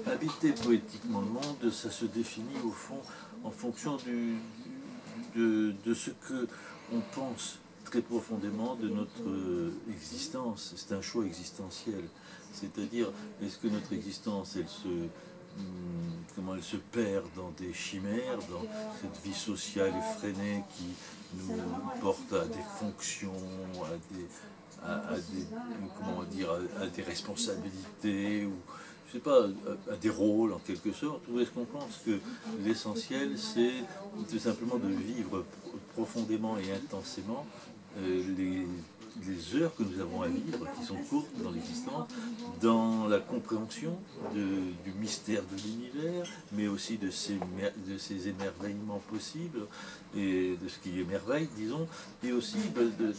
Habiter poétiquement le monde, ça se définit au fond en fonction de ce que on pense très profondément de notre existence. C'est un choix existentiel. C'est-à-dire, est-ce que notre existence, comment elle se perd dans des chimères, dans cette vie sociale effrénée qui nous porte à des fonctions, comment dire, à des responsabilités, ou je sais pas, à des rôles en quelque sorte, ou est-ce qu'on pense que l'essentiel c'est tout simplement de vivre profondément et intensément les heures que nous avons à vivre, qui sont courtes dans l'existence, dans la compréhension du mystère de l'univers, mais aussi de ces émerveillements possibles, et de ce qui émerveille, disons, et aussi de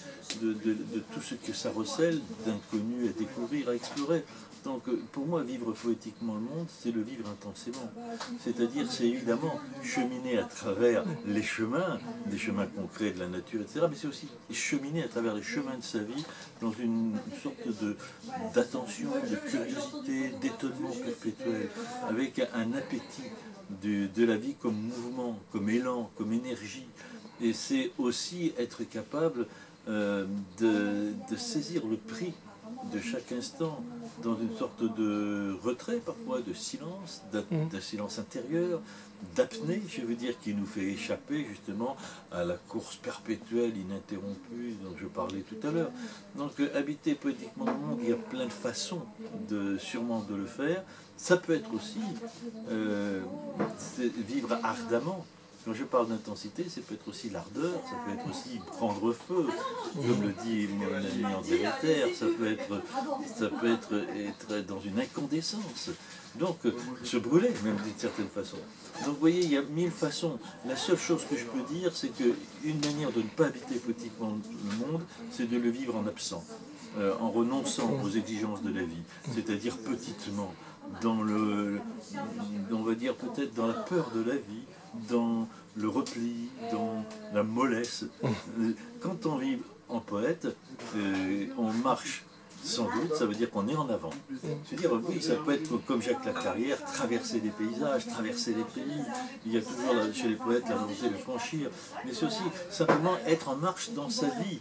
tout ce que ça recèle d'inconnu à découvrir, à explorer. Donc pour moi, vivre poétiquement le monde, c'est le vivre intensément. C'est-à-dire, c'est évidemment cheminer à travers les chemins, des chemins concrets de la nature, etc. Mais c'est aussi cheminer à travers les chemins de sa vie dans une sorte d'attention, de curiosité, d'étonnement perpétuel, avec un appétit de la vie comme mouvement, comme élan, comme énergie. Et c'est aussi être capable de saisir le prix de chaque instant, dans une sorte de retrait parfois, de silence, d'un silence intérieur, d'apnée, je veux dire, qui nous fait échapper justement à la course perpétuelle, ininterrompue, dont je parlais tout à l'heure. Donc habiter poétiquement le monde, il y a plein de façons sûrement de le faire. Ça peut être aussi vivre ardemment. Quand je parle d'intensité, ça peut être aussi l'ardeur, ça peut être aussi prendre feu, comme le dit mon ami André Lether, ça peut être dans une incandescence, donc se brûler même d'une certaine façon. Donc vous voyez, il y a mille façons. La seule chose que je peux dire, c'est qu'une manière de ne pas habiter poétiquement le monde, c'est de le vivre en absent, en renonçant aux exigences de la vie, c'est-à-dire petitement, on va dire peut-être dans la peur de la vie, dans le repli, dans la mollesse. Quand on vit en poète, on marche sans doute, ça veut dire qu'on est en avant. C'est-à-dire, oui, ça peut être comme Jacques Lacarrière, traverser des paysages, traverser les pays. Il y a toujours chez les poètes la volonté de franchir, mais c'est aussi simplement être en marche dans sa vie.